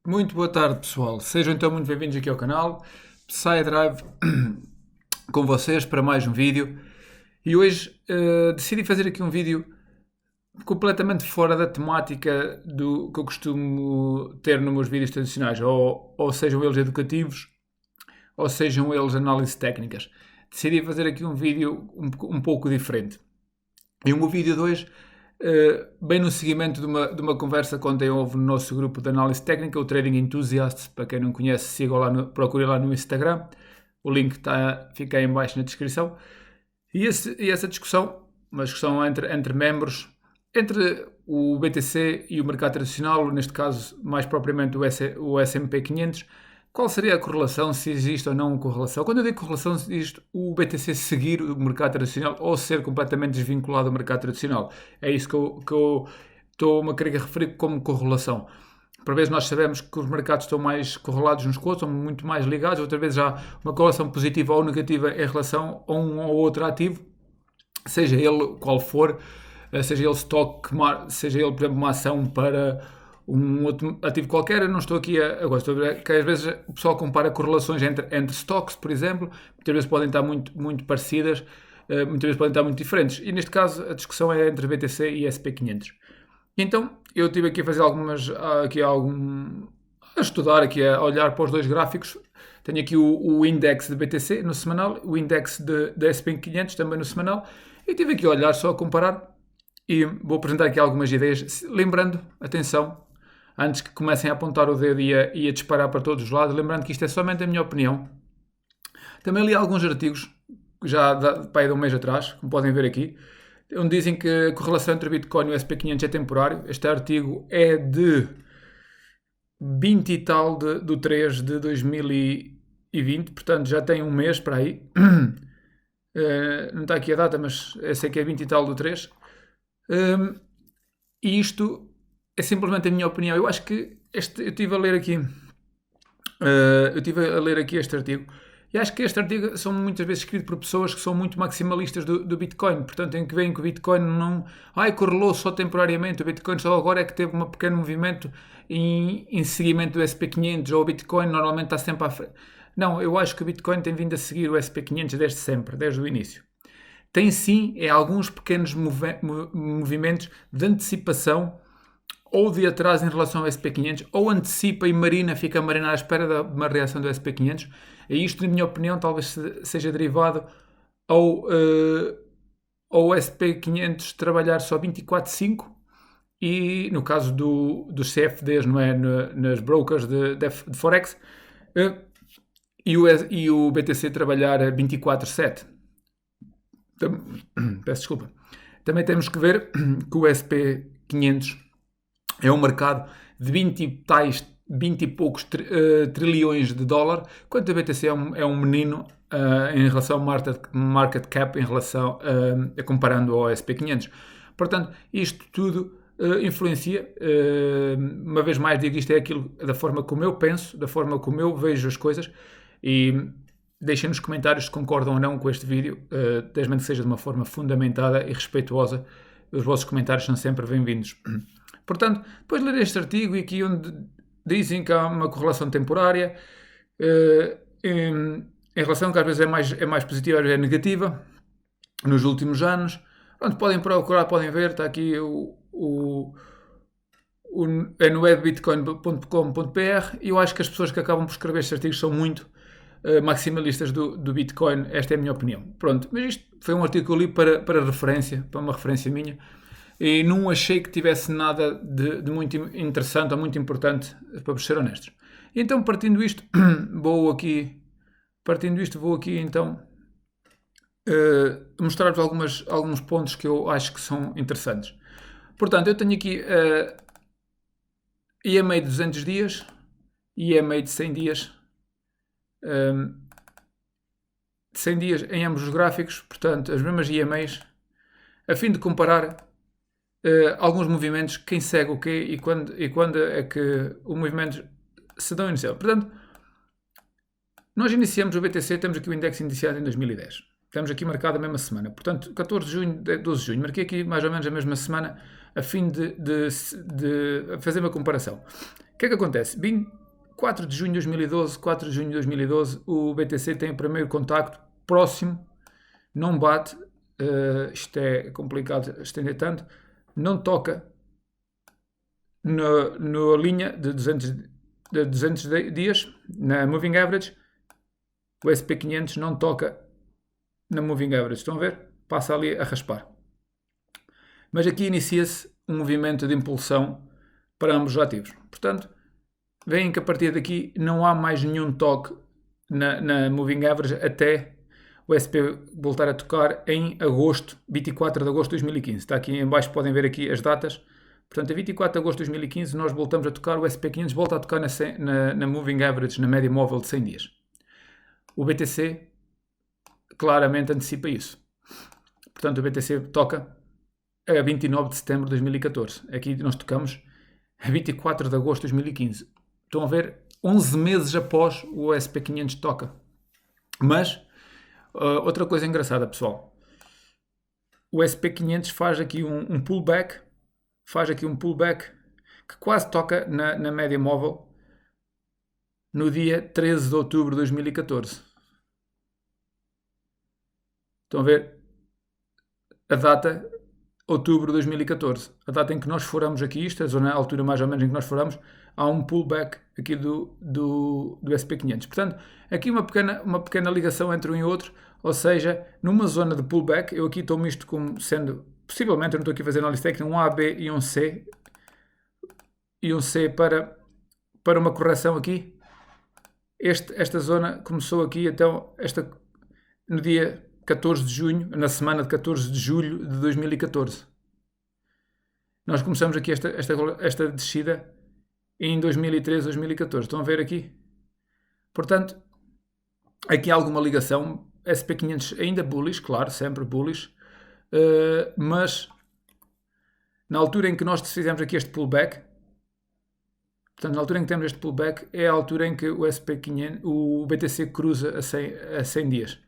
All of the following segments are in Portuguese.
Muito boa tarde, pessoal. Sejam então muito bem-vindos aqui ao canal PsyDrive com vocês para mais um vídeo. E hoje decidi fazer aqui um vídeo completamente fora da temática do que eu costumo ter nos meus vídeos tradicionais, ou sejam eles educativos, ou sejam eles análises técnicas. Decidi fazer aqui um vídeo um pouco diferente. E o meu vídeo de hoje, bem no seguimento de uma conversa que ontem houve no nosso grupo de análise técnica, o Trading Enthusiasts. Para quem não conhece, sigam lá, procurem lá no Instagram. O link fica aí em baixo na descrição. E essa discussão, uma discussão entre membros, entre o BTC e o mercado tradicional, neste caso mais propriamente o S&P 500, qual seria a correlação, se existe ou não correlação? Quando eu digo correlação, existe o BTC seguir o mercado tradicional ou ser completamente desvinculado do mercado tradicional. É isso que eu estou-me a querer referir como correlação. Por vezes nós sabemos que os mercados estão mais correlados uns com outros, estão muito mais ligados, outra vez há uma correlação positiva ou negativa em relação a um ou outro ativo, seja ele qual for, seja ele stock, seja ele, por exemplo, uma ação para um outro ativo qualquer. Eu não estou aqui agora estou a ver que às vezes o pessoal compara correlações entre stocks, por exemplo, muitas vezes podem estar muito parecidas, muitas vezes podem estar muito diferentes, e neste caso a discussão é entre BTC e SP 500. Então eu estive aqui a fazer a estudar aqui, a olhar para os dois gráficos. Tenho aqui o index de BTC no semanal, o index de SP 500 também no semanal, e estive aqui a olhar, só a comparar, e vou apresentar aqui algumas ideias, lembrando, atenção, antes que comecem a apontar o dedo e a disparar para todos os lados, lembrando que isto é somente a minha opinião. Também li alguns artigos, já de um mês atrás, como podem ver aqui, onde dizem que a correlação entre o Bitcoin e o SP500 é temporário. Este artigo é de 20 e tal do 3 de 2020, portanto já tem um mês para aí. Não está aqui a data, mas eu sei que é 20 e tal do 3. E isto é simplesmente a minha opinião. Eu acho que eu estive a ler aqui este artigo, e acho que este artigo são muitas vezes escrito por pessoas que são muito maximalistas do Bitcoin, portanto em que veem que o Bitcoin não correlou só temporariamente, o Bitcoin só agora é que teve um pequeno movimento em seguimento do SP500, ou o Bitcoin normalmente está sempre à frente. Não, eu acho que o Bitcoin tem vindo a seguir o SP500 desde sempre, desde o início. Tem sim alguns pequenos movimentos de antecipação ou de atraso em relação ao SP500, ou antecipa e fica a marinar à espera de uma reação do SP500. E isto, na minha opinião, talvez seja derivado ao SP500 trabalhar só 24/5, e no caso dos CFDs, não é, nas brokers de Forex, e o BTC trabalhar 24/7. Peço desculpa. Também temos que ver que o SP500 é um mercado de 20 e poucos trilhões de dólar, enquanto a BTC é um menino em relação ao market cap, em relação comparando ao SP500. Portanto, isto tudo influencia. Uma vez mais digo, isto é aquilo da forma como eu penso, da forma como eu vejo as coisas, e deixem nos comentários se concordam ou não com este vídeo, desde que seja de uma forma fundamentada e respeituosa. Os vossos comentários são sempre bem-vindos. Portanto, depois de ler este artigo, e aqui onde dizem que há uma correlação temporária, em relação que às vezes é mais positiva, às vezes é negativa, nos últimos anos, onde podem procurar, podem ver, está aqui é no webbitcoin.com.br, e eu acho que as pessoas que acabam por escrever estes artigos são muito maximalistas do Bitcoin. Esta é a minha opinião. Pronto, mas isto foi um artigo que eu li para referência, para uma referência minha, e não achei que tivesse nada de muito interessante ou muito importante, para ser honestos. E então, partindo isto, vou aqui então mostrar-vos alguns pontos que eu acho que são interessantes. Portanto, eu tenho aqui EMA de 200 dias e EMA de 100 dias. 100 dias em ambos os gráficos, portanto, as mesmas EMAs, a fim de comparar alguns movimentos, quem segue o quê e quando é que o movimento se dão inicial. Portanto, nós iniciamos o BTC, temos aqui o index iniciado em 2010. Estamos aqui marcado a mesma semana. Portanto, 14 de junho, 12 de junho. Marquei aqui mais ou menos a mesma semana, a fim de fazer uma comparação. que é que acontece? 4 de junho de 2012, 4 de junho de 2012, o BTC tem o primeiro contacto próximo, não bate, isto é complicado estender tanto, não toca na linha de 200 dias, na Moving Average, o SP500 não toca na Moving Average, estão a ver? Passa ali a raspar. Mas aqui inicia-se um movimento de impulsão para ambos os ativos. Portanto, veem que a partir daqui não há mais nenhum toque na Moving Average até o SP voltar a tocar em agosto, 24 de agosto de 2015. Está aqui em baixo, podem ver aqui as datas. Portanto, a 24 de agosto de 2015 nós voltamos a tocar, o SP500 volta a tocar na Moving Average, na média móvel de 100 dias. O BTC claramente antecipa isso. Portanto, o BTC toca a 29 de setembro de 2014. Aqui nós tocamos a 24 de agosto de 2015. Estão a ver? 11 meses após o SP500 toca. Mas, outra coisa engraçada, pessoal. O SP500 faz aqui um pullback. Faz aqui um pullback que quase toca na média móvel no dia 13 de outubro de 2014. Estão a ver? A data, outubro de 2014. A data em que nós furamos aqui isto, a altura mais ou menos em que nós furamos, há um pullback aqui do SP500. Portanto, aqui uma pequena ligação entre um e outro, ou seja, numa zona de pullback, eu aqui tomo isto como sendo, possivelmente, eu não estou aqui a fazer análise técnica, um A, B e um C para uma correção aqui. Esta zona começou aqui, então, no dia 14 de junho, na semana de 14 de julho de 2014. Nós começamos aqui esta descida em 2013, 2014. Estão a ver aqui? Portanto, aqui há alguma ligação. SP500 ainda bullish, claro, sempre bullish. Mas na altura em que nós fizemos aqui este pullback, portanto, na altura em que temos este pullback, é a altura em que o BTC cruza a 100 dias.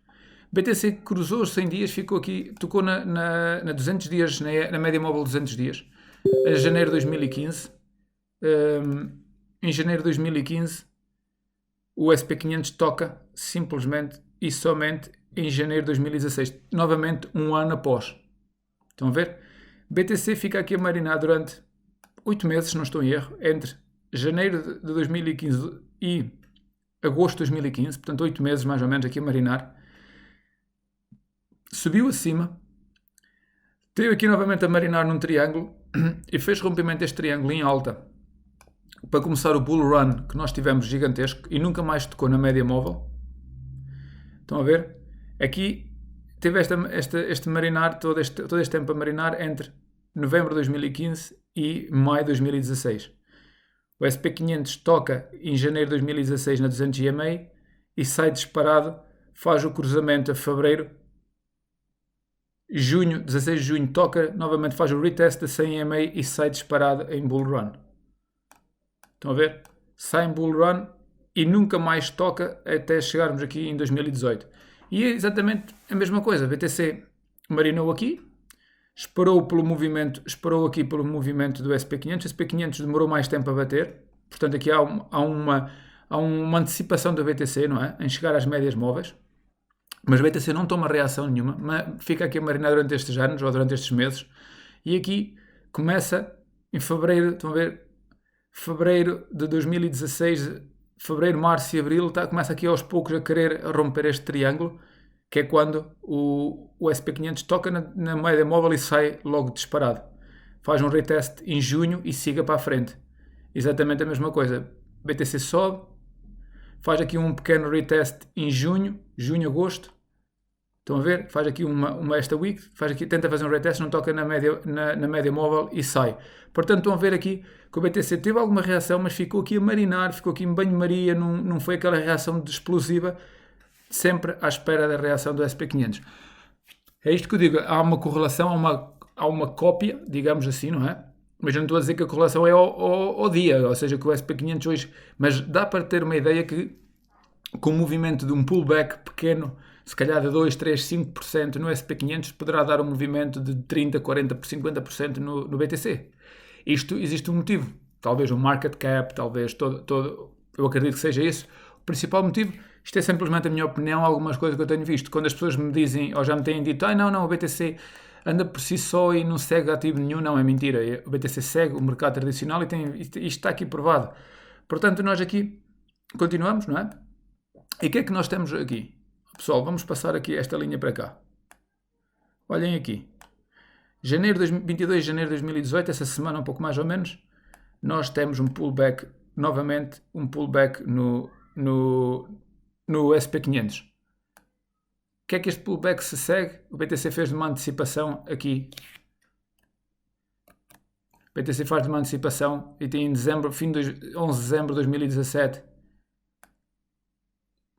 O BTC cruzou os 100 dias, ficou aqui, tocou na 200 dias, na média móvel de 200 dias, em janeiro de 2015. Em janeiro de 2015, o SP500 toca simplesmente e somente em janeiro de 2016, novamente um ano após. Estão a ver? BTC fica aqui a marinar durante 8 meses, não estou em erro, entre janeiro de 2015 e agosto de 2015, portanto 8 meses mais ou menos aqui a marinar. Subiu acima, teve aqui novamente a marinar num triângulo e fez rompimento deste triângulo em alta para começar o bull run que nós tivemos gigantesco e nunca mais tocou na média móvel. Estão a ver? Aqui teve este marinar, todo este tempo a marinar entre novembro de 2015 e maio de 2016. O SP500 toca em janeiro de 2016 na 200 EMA e sai disparado, faz o cruzamento a fevereiro. Junho, 16 de junho, toca, novamente faz o retest da 100 EMA e sai disparado em bull run. Estão a ver? Sai em bull run e nunca mais toca até chegarmos aqui em 2018. E é exatamente a mesma coisa. BTC marinou aqui, esperou aqui pelo movimento do SP500. O SP500 demorou mais tempo a bater. Portanto, aqui há uma antecipação do BTC, não é? Em chegar às médias móveis. Mas o BTC não toma reação nenhuma, mas fica aqui a marinar durante estes anos ou durante estes meses. E aqui começa em fevereiro, estão a ver? Fevereiro de 2016, fevereiro, março e abril, começa aqui aos poucos a querer romper este triângulo, que é quando o SP500 toca na média móvel e sai logo disparado. Faz um retest em junho e siga para a frente. Exatamente a mesma coisa. BTC sobe, faz aqui um pequeno retest em junho, agosto. Estão a ver? Faz aqui esta week, tenta fazer um retest, não toca na média móvel e sai. Portanto, estão a ver aqui que o BTC teve alguma reação, mas ficou aqui a marinar, ficou aqui em banho-maria, não foi aquela reação explosiva, sempre à espera da reação do SP500. É isto que eu digo, há uma correlação, há uma cópia, digamos assim, não é? Mas eu não estou a dizer que a correlação é ao dia, ou seja, que o SP500 hoje... Mas dá para ter uma ideia que com o movimento de um pullback pequeno, se calhar de 2, 3, 5% no SP500, poderá dar um movimento de 30%, 40%, 50% no BTC. Isto existe um motivo. talvez o market cap, talvez todo, eu acredito que seja isso. O principal motivo, isto é simplesmente a minha opinião, algumas coisas que eu tenho visto. Quando as pessoas me dizem, ou já me têm dito, não, o BTC anda por si só e não segue ativo nenhum, não, é mentira. O BTC segue o mercado tradicional e isto está aqui provado. Portanto, nós aqui continuamos, não é? E o que é que nós temos aqui? Pessoal, vamos passar aqui esta linha para cá. Olhem aqui. 22 de janeiro de 2018, essa semana um pouco mais ou menos, nós temos um pullback, novamente um pullback no SP500. O que é que este pullback se segue? O BTC fez de uma antecipação aqui. O BTC faz de uma antecipação e tem em dezembro, 11 de dezembro de 2017,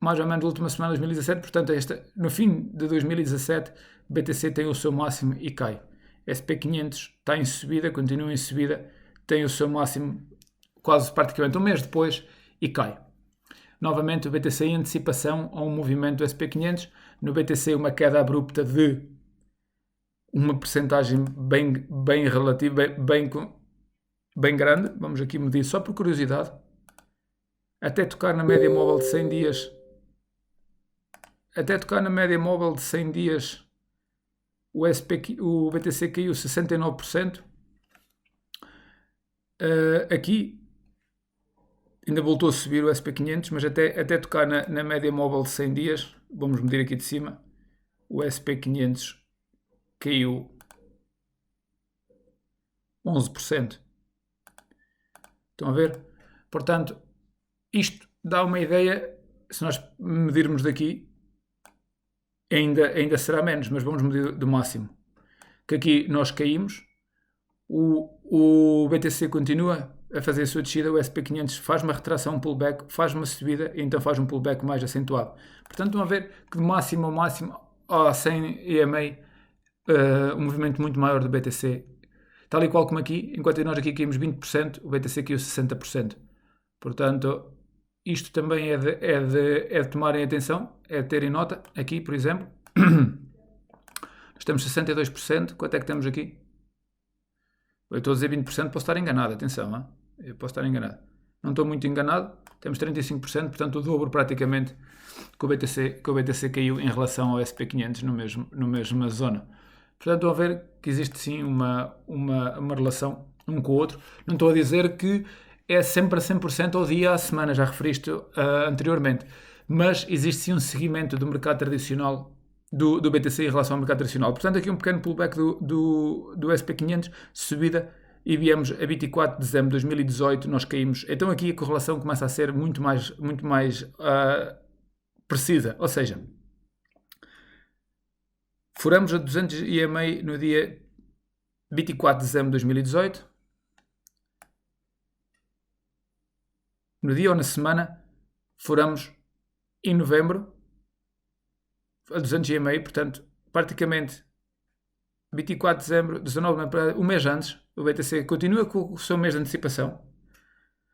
mais ou menos a última semana de 2017, portanto no fim de 2017 o BTC tem o seu máximo e cai. SP500 está em subida, continua em subida, tem o seu máximo quase praticamente um mês depois e cai. Novamente o BTC em antecipação a um movimento do SP500, no BTC uma queda abrupta de uma percentagem bem relativa, bem grande, vamos aqui medir só por curiosidade, até tocar na média móvel de 100 dias, o BTC caiu 69%. Aqui ainda voltou a subir o SP500, mas até tocar na média móvel de 100 dias, vamos medir aqui de cima, o SP500 caiu 11%. Estão a ver? Portanto, isto dá uma ideia, se nós medirmos daqui, ainda será menos, mas vamos medir do máximo. Que aqui nós caímos, o BTC continua a fazer a sua descida, o SP500 faz uma retração, um pullback, faz uma subida e então faz um pullback mais acentuado. Portanto, estão a ver que de máximo ao máximo, a 100 EMA, um movimento muito maior do BTC. Tal e qual como aqui, enquanto nós aqui caímos 20%, o BTC caiu 60%. Portanto, isto também é de tomarem atenção, é de terem nota. Aqui, por exemplo, nós temos 62%. Quanto é que temos aqui? Eu estou a dizer 20%, posso estar enganado, atenção, hein? Eu posso estar enganado. Não estou muito enganado, temos 35%, portanto o dobro praticamente que o BTC caiu em relação ao SP500 no mesma zona. Portanto, estão a ver que existe sim uma relação um com o outro. Não estou a dizer que é sempre a 100% ao dia, à semana, já referiste anteriormente, mas existe sim um seguimento do mercado tradicional, do BTC em relação ao mercado tradicional. Portanto, aqui um pequeno pullback do SP500, subida, e viemos a 24 de dezembro de 2018, nós caímos. Então aqui a correlação começa a ser muito mais precisa, ou seja, furamos a 200 EMA no dia 24 de dezembro de 2018, no dia ou na semana, furamos em novembro a 200 EMA, portanto, praticamente 24 de dezembro, 19, um mês antes, o BTC continua com o seu mês de antecipação,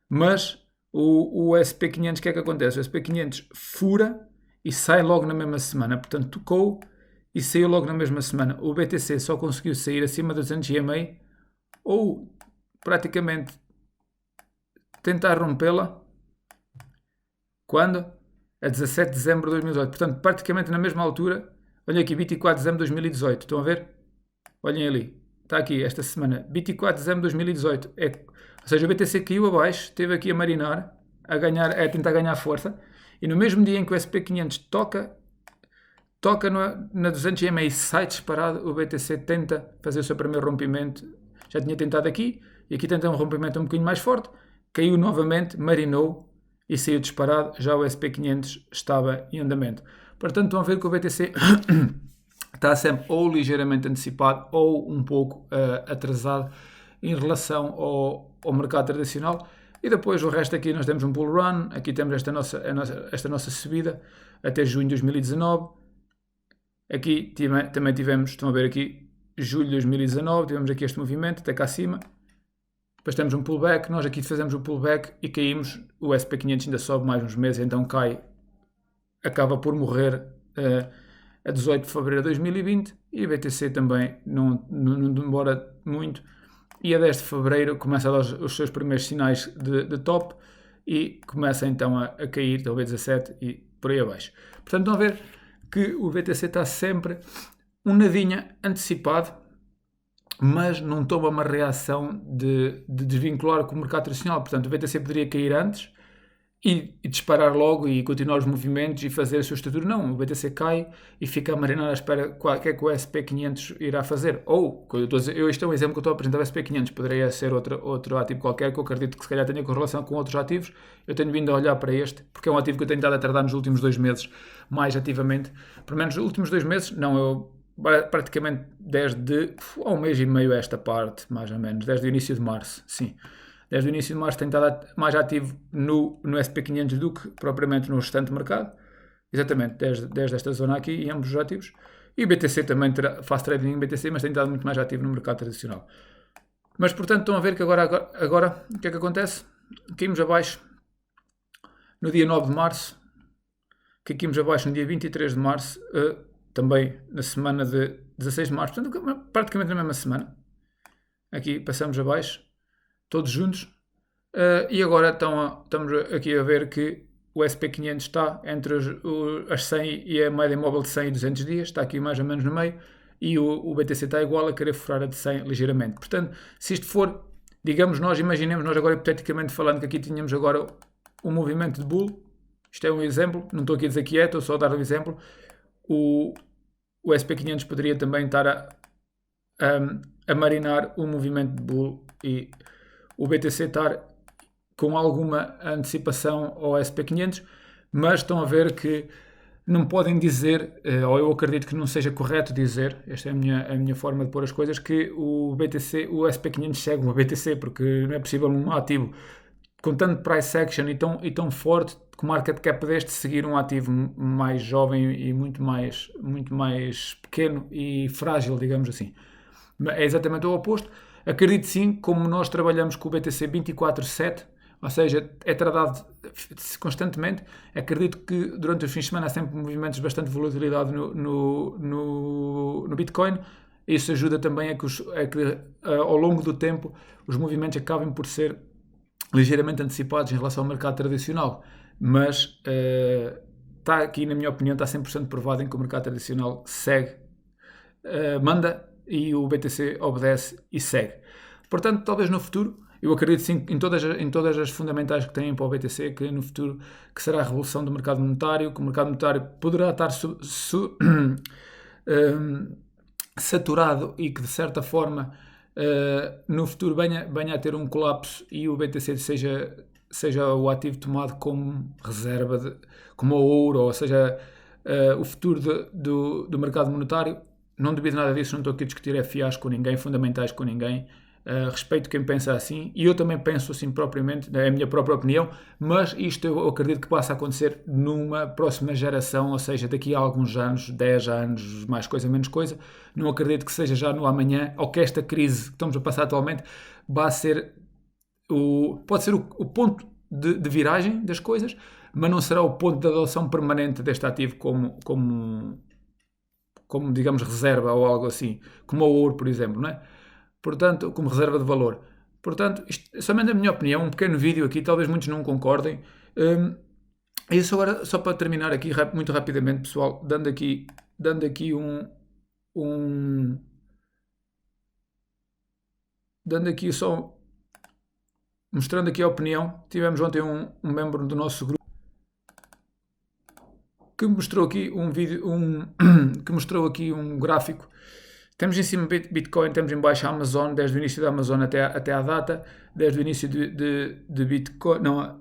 mas o SP500, o que é que acontece? O SP500 fura e sai logo na mesma semana, portanto, tocou e saiu logo na mesma semana. O BTC só conseguiu sair acima de 200 EMA ou praticamente tentar rompê-la quando? A 17 de dezembro de 2018. Portanto, praticamente na mesma altura. Olha aqui, 24 de dezembro de 2018. Estão a ver? Olhem ali. Está aqui esta semana. 24 de dezembro de 2018. Ou seja, o BTC caiu abaixo, esteve aqui a marinar, a tentar ganhar força. E no mesmo dia em que o SP500 toca na 200 EMA e sai disparado, o BTC tenta fazer o seu primeiro rompimento. Já tinha tentado aqui. E aqui tenta um rompimento um bocadinho mais forte. Caiu novamente, marinou e saiu disparado, já o SP500 estava em andamento. Portanto, estão a ver que o BTC está sempre ou ligeiramente antecipado ou um pouco atrasado em relação ao mercado tradicional. E depois o resto aqui nós temos um bull run, aqui temos esta nossa subida até junho de 2019. Aqui também tivemos, estão a ver aqui, julho de 2019, tivemos aqui este movimento até cá acima. Depois temos um pullback, nós aqui fazemos o pullback e caímos, o SP500 ainda sobe mais uns meses, então cai, acaba por morrer a 18 de fevereiro de 2020 e o BTC também não demora muito e a 10 de Fevereiro começa a dar os seus primeiros sinais de top e começa então a cair, talvez 17 e por aí abaixo. Portanto, estão a ver que o BTC está sempre um nadinha antecipado, mas não toma uma reação de desvincular com o mercado tradicional. Portanto, o BTC poderia cair antes e disparar logo e continuar os movimentos e fazer a sua estrutura. Não, o BTC cai e fica a marinar à espera o que é que o SP500 irá fazer. Ou, este é um exemplo que eu estou a apresentar, o SP500 poderia ser outro ativo qualquer, que eu acredito que se calhar tenha correlação com outros ativos. Eu tenho vindo a olhar para este, porque é um ativo que eu tenho estado a tratar nos últimos 2 meses, mais ativamente. Pelo menos nos últimos 2 meses, não, eu praticamente desde há 1 mês e meio esta parte, mais ou menos, desde o início de março, sim. Desde o início de março tenho estado mais ativo no SP500 do que propriamente no restante mercado. Exatamente, desde esta zona aqui e ambos os ativos. E o BTC também faço trading em BTC, mas tenho estado muito mais ativo no mercado tradicional. Mas, portanto, estão a ver que agora o que é que acontece? Caímos abaixo no dia 9 de março, caímos abaixo no dia 23 de março, também na semana de 16 de março, portanto, praticamente na mesma semana. Aqui passamos abaixo, todos juntos, e agora estamos aqui a ver que o SP500 está entre as 100 e a média móvel de 100 e 200 dias, está aqui mais ou menos no meio, e o BTC está igual a querer furar a de 100 ligeiramente. Portanto, se isto for, digamos, imaginemos nós agora hipoteticamente falando que aqui tínhamos agora um movimento de bull, isto é um exemplo, não estou aqui a dizer que estou só a dar um exemplo, o SP500 poderia também estar a marinar um movimento de bull e o BTC estar com alguma antecipação ao SP500, mas estão a ver que não podem dizer, ou eu acredito que não seja correto dizer, esta é a minha forma de pôr as coisas, que o SP500 segue o BTC, porque não é possível um ativo com tanto price action e tão forte, com market cap deste, seguir um ativo mais jovem e muito mais pequeno e frágil, digamos assim. É exatamente o oposto. Acredito sim, como nós trabalhamos com o BTC 24/7, ou seja, é tradado constantemente, acredito que durante os fins de semana há sempre movimentos de bastante volatilidade no Bitcoin. Isso ajuda também a que ao longo do tempo os movimentos acabem por ser ligeiramente antecipados em relação ao mercado tradicional. Mas está aqui, na minha opinião, está 100% provado em que o mercado tradicional segue, manda, e o BTC obedece e segue. Portanto, talvez no futuro, eu acredito sim em todas as fundamentais que têm para o BTC, que no futuro que será a revolução do mercado monetário, que o mercado monetário poderá estar saturado e que de certa forma no futuro venha a ter um colapso e o BTC seja o ativo tomado como reserva, como o ouro, ou seja, o futuro do mercado monetário. Não duvido nada disso, não estou aqui a discutir FIAs com ninguém, fundamentais com ninguém. Respeito quem pensa assim, e eu também penso assim propriamente, é a minha própria opinião, mas isto eu acredito que possa acontecer numa próxima geração, ou seja, daqui a alguns anos, 10 anos, mais coisa, menos coisa. Não acredito que seja já no amanhã, ou que esta crise que estamos a passar atualmente vá ser pode ser o ponto de viragem das coisas, mas não será o ponto de adoção permanente deste ativo como digamos, reserva ou algo assim, como o ouro, por exemplo, não é? Portanto, como reserva de valor. Portanto, isto é somente a minha opinião, um pequeno vídeo aqui, talvez muitos não concordem. Isso agora, só para terminar aqui muito rapidamente, pessoal, dando aqui mostrando aqui a opinião. Tivemos ontem um membro do nosso grupo que mostrou aqui que mostrou aqui um gráfico. Temos em cima Bitcoin, temos em baixo a Amazon, desde o início da Amazon até à data, desde o início de Bitcoin, não, a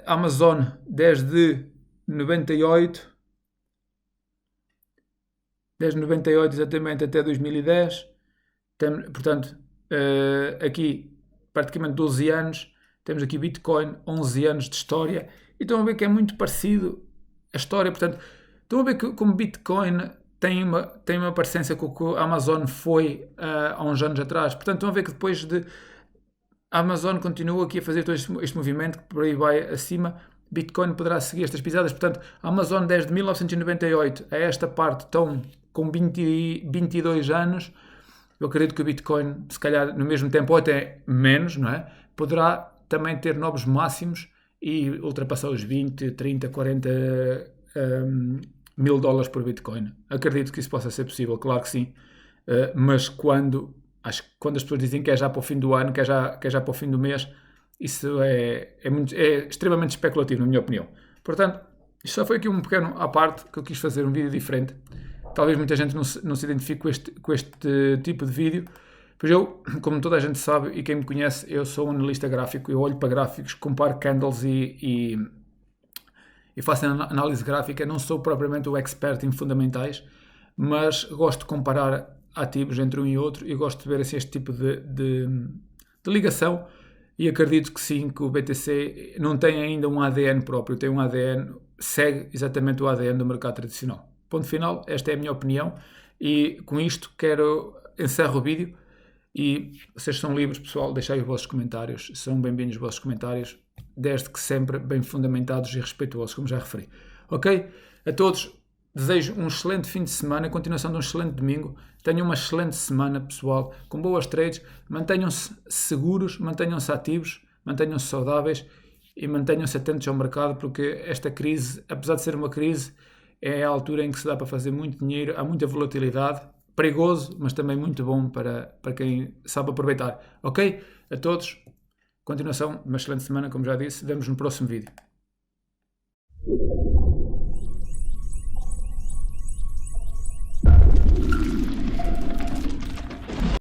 Amazon desde 98 exatamente até 2010, portanto, aqui praticamente 12 anos, temos aqui Bitcoin, 11 anos de história, e estão a ver que é muito parecido a história, portanto, estão a ver que como Bitcoin tem uma parecência com o que a Amazon foi há uns anos atrás. Portanto, estão a ver que depois a Amazon continua aqui a fazer todo este movimento, que por aí vai acima, Bitcoin poderá seguir estas pisadas. Portanto, a Amazon desde 1998 a esta parte estão com 22 anos eu acredito que o Bitcoin, se calhar no mesmo tempo ou até menos, não é? Poderá também ter novos máximos e ultrapassar os 20, 30, 40 mil dólares por Bitcoin. Acredito que isso possa ser possível, claro que sim. Mas acho que quando as pessoas dizem que é já para o fim do ano, que é já para o fim do mês, isso é extremamente especulativo, na minha opinião. Portanto, isto só foi aqui um pequeno à parte que eu quis fazer um vídeo diferente. Talvez muita gente não se identifique com este tipo de vídeo, pois eu, como toda a gente sabe e quem me conhece, eu sou um analista gráfico, eu olho para gráficos, comparo candles e faço análise gráfica. Não sou propriamente o expert em fundamentais, mas gosto de comparar ativos entre um e outro e gosto de ver assim, este tipo de ligação. E acredito que sim, que o BTC não tem ainda um ADN próprio, tem um ADN, segue exatamente o ADN do mercado tradicional. Ponto final, esta é a minha opinião e com isto encerro o vídeo e vocês são livres, pessoal, deixai os vossos comentários, são bem-vindos os vossos comentários, desde que sempre bem fundamentados e respeituosos, como já referi. Ok? A todos desejo um excelente fim de semana, continuação de um excelente domingo. Tenham uma excelente semana, pessoal, com boas trades. Mantenham-se seguros, mantenham-se ativos, mantenham-se saudáveis e mantenham-se atentos ao mercado, porque esta crise, apesar de ser uma crise, é a altura em que se dá para fazer muito dinheiro, há muita volatilidade, perigoso, mas também muito bom para quem sabe aproveitar. Ok? A todos, continuação de uma excelente semana, como já disse. Vemos no próximo vídeo.